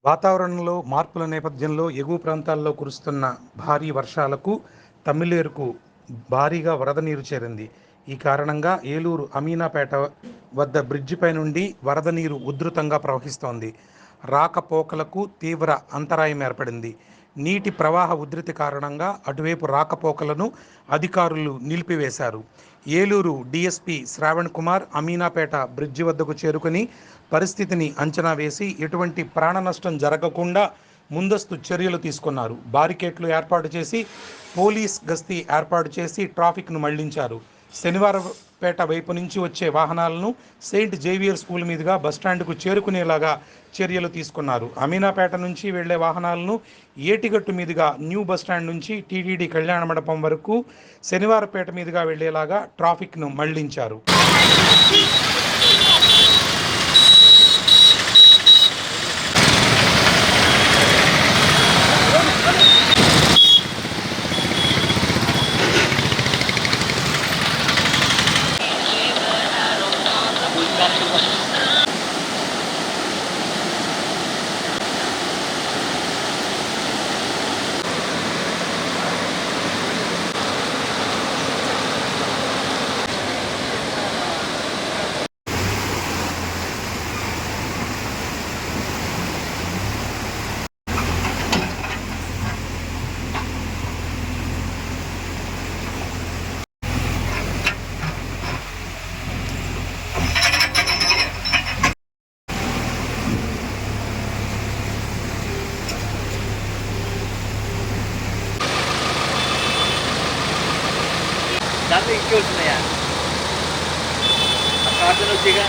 వాతావరణంలో మార్పుల నేపథ్యంలో ఎగువ ప్రాంతాల్లో కురుస్తున్న భారీ వర్షాలకు తమ్మిలేరుకు భారీగా వరద నీరు చేరింది. ఈ కారణంగా ఏలూరు అమీనాపేట వద్ద బ్రిడ్జిపై నుండి వరద నీరు ఉధృతంగా ప్రవహిస్తోంది. రాకపోకలకు తీవ్ర అంతరాయం ఏర్పడింది. నీటి ప్రవాహ ఉధృతి కారణంగా అటువైపు రాకపోకలను అధికారులు నిలిపివేశారు. ఏలూరు డీఎస్పీ శ్రావణ్ కుమార్ అమీనాపేట బ్రిడ్జి వద్దకు చేరుకుని పరిస్థితిని అంచనా వేసి ఎటువంటి ప్రాణ నష్టం జరగకుండా ముందస్తు చర్యలు తీసుకున్నారు. బారికేట్లు ఏర్పాటు చేసి పోలీస్ గస్తీ ఏర్పాటు చేసి ట్రాఫిక్ను మళ్లించారు. శనివారంపేట వైపు నుంచి వచ్చే వాహనాలను సెయింట్ జేవియర్ స్కూల్ మీదుగా బస్టాండ్కు చేరుకునేలాగా చర్యలు తీసుకున్నారు. అమీనాపేట నుంచి వెళ్లే వాహనాలను ఏటిగట్టు మీదుగా న్యూ బస్టాండ్ నుంచి టీటీడీ కళ్యాణ మండపం వరకు శనివారపేట మీదుగా వెళ్లేలాగా ట్రాఫిక్ను మళ్లించారు. దాంట్లో ఇంకే వస్తున్నాయా? ఆ కార్టూన్ వచ్చేగా